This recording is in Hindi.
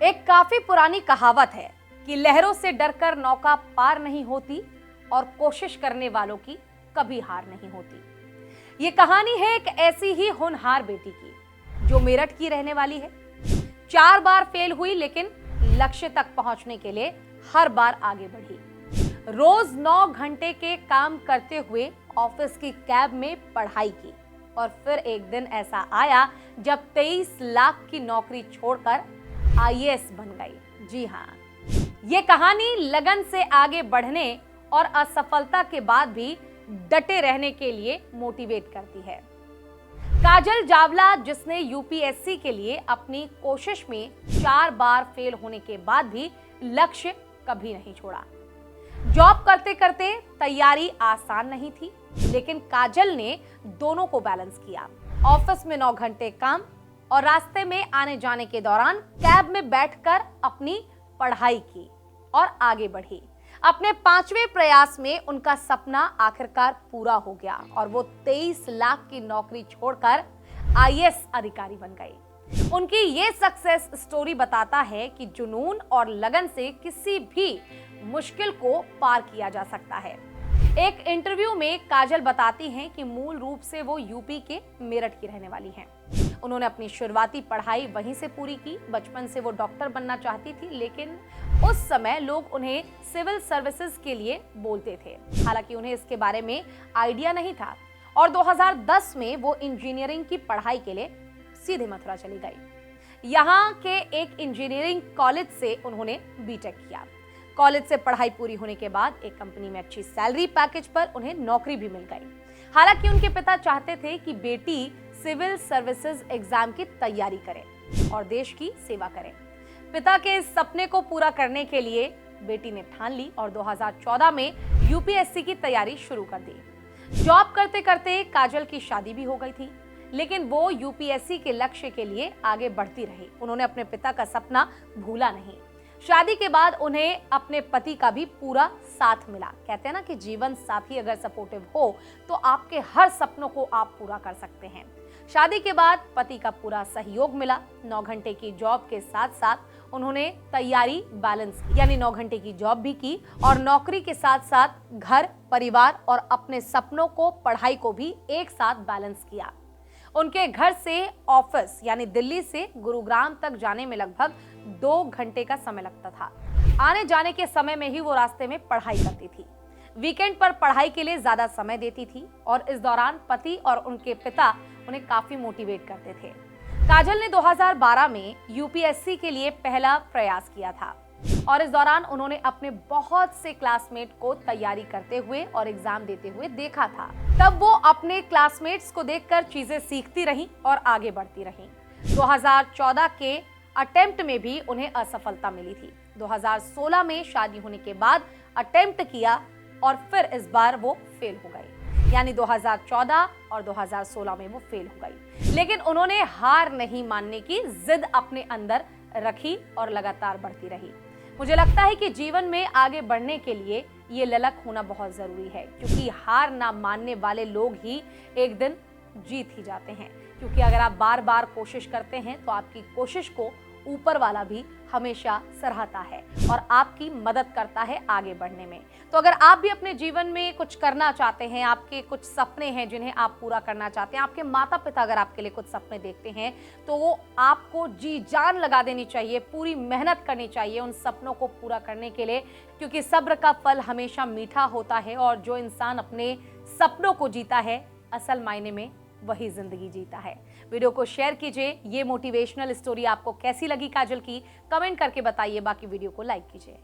एक काफी पुरानी कहावत है कि लहरों से डरकर नौका पार नहीं होती और कोशिश करने वालों की कभी हार नहीं होती। ये कहानी है एक ऐसी ही होनहार बेटी की जो मेरठ की रहने वाली है। 4 बार फेल हुई लेकिन लक्ष्य तक पहुंचने के लिए हर बार आगे बढ़ी। रोज 9 घंटे के काम करते हुए ऑफिस की कैब में पढ़ाई की और फिर एक दिन ऐसा आया जब 23 लाख की नौकरी छोड़कर आईएएस बन गई। जी हाँ, ये कहानी लगन से आगे बढ़ने और असफलता के बाद भी डटे रहने के लिए मोटिवेट करती है। काजल जावला, जिसने यूपीएससी के लिए अपनी कोशिश में 4 बार फेल होने के बाद भी लक्ष्य कभी नहीं छोड़ा। जॉब करते करते तैयारी आसान नहीं थी, लेकिन काजल ने दोनों को बैलेंस किया। ऑफिस में 9 घंटे काम और रास्ते में आने जाने के दौरान कैब में बैठकर अपनी पढ़ाई की और आगे बढ़ी। अपने 5वें प्रयास में उनका सपना आखिरकार पूरा हो गया और वो 23 लाख की नौकरी छोड़कर आईएएस अधिकारी बन गई। उनकी ये सक्सेस स्टोरी बताता है कि जुनून और लगन से किसी भी मुश्किल को पार किया जा सकता है। एक इंटरव्यू में काजल बताती हैं कि मूल रूप से वो यूपी के मेरठ की रहने वाली हैं। उन्होंने अपनी शुरुआती पढ़ाई वहीं से पूरी की। बचपन से वो डॉक्टर बनना चाहती थी, लेकिन उस समय लोग उन्हें सिविल सर्विसेज के लिए बोलते थे। हालांकि उन्हें इसके बारे में आइडिया नहीं था और 2010 में वो इंजीनियरिंग की पढ़ाई के लिए सीधे मथुरा चली गई। यहाँ के एक इंजीनियरिंग कॉलेज से उन्होंने बीटेक किया। कॉलेज से पढ़ाई पूरी होने के बाद एक कंपनी में अच्छी सैलरी पैकेज पर उन्हें नौकरी भी मिल गई। हालांकि उनके पिता चाहते थे कि बेटी सिविल सर्विसेज एग्जाम की तैयारी करे और देश की सेवा करे। पिता के इस सपने को पूरा करने के लिए बेटी ने ठान ली और 2014 में यूपीएससी की तैयारी शुरू कर दी। जॉब करते करते काजल की शादी भी हो गई थी, लेकिन वो यूपीएससी के लक्ष्य के लिए आगे बढ़ती रही। उन्होंने अपने पिता का सपना भूला नहीं। शादी के बाद उन्हें अपने पति का भी पूरा साथ मिला। कहते हैं ना कि जीवन साथी अगर सपोर्टिव हो तो आपके हर सपनों को आप पूरा कर सकते हैं। शादी के बाद पति का पूरा सहयोग मिला। 9 घंटे की जॉब के साथ साथ उन्होंने तैयारी बैलेंस की, यानी 9 घंटे की जॉब भी की और नौकरी के साथ साथ घर, परिवार और अपने सपनों को, पढ़ाई को भी एक साथ बैलेंस किया। उनके घर से ऑफिस यानी दिल्ली से गुरुग्राम तक जाने में लगभग 2 घंटे का समय लगता था। आने जाने के समय में ही वो रास्ते में पढ़ाई करती थी। वीकेंड पर पढ़ाई के लिए ज्यादा समय देती थी और इस दौरान पति और उनके पिता उन्हें काफी मोटिवेट करते थे। काजल ने 2012 में यूपीएससी के लिए पहला प्रयास किया था और इस दौरान उन्होंने अपने बहुत से क्लासमेट को तैयारी करते हुए और एग्जाम देते हुए देखा था। तब वो अपने क्लासमेट्स को देखकर चीजें सीखती रहीं और आगे बढ़ती रहीं। 2014 के अटेम्प्ट में भी उन्हें असफलता मिली थी। 2016 में शादी होने के बाद अटेम्प्ट किया और फिर इस बार वो फेल हो गई, यानी 2014 और 2016 में वो फेल हो गई। लेकिन उन्होंने हार नहीं मानने की जिद अपने अंदर रखी और लगातार बढ़ती रही। मुझे लगता है कि जीवन में आगे बढ़ने के लिए ये ललक होना बहुत जरूरी है, क्योंकि हार ना मानने वाले लोग ही एक दिन जीत ही जाते हैं। क्योंकि अगर आप बार बार कोशिश करते हैं तो आपकी कोशिश को ऊपर वाला भी हमेशा सराहता है और आपकी मदद करता है आगे बढ़ने में। तो अगर आप भी अपने जीवन में कुछ करना चाहते हैं, आपके कुछ सपने हैं जिन्हें आप पूरा करना चाहते हैं, आपके माता पिता अगर आपके लिए कुछ सपने देखते हैं, तो वो आपको जी जान लगा देनी चाहिए, पूरी मेहनत करनी चाहिए उन सपनों को पूरा करने के लिए, क्योंकि सब्र का फल हमेशा मीठा होता है और जो इंसान अपने सपनों को जीता है, असल मायने में वही जिंदगी जीता है। वीडियो को शेयर कीजिए। ये मोटिवेशनल स्टोरी आपको कैसी लगी काजल की, कमेंट करके बताइए। बाकी वीडियो को लाइक कीजिए।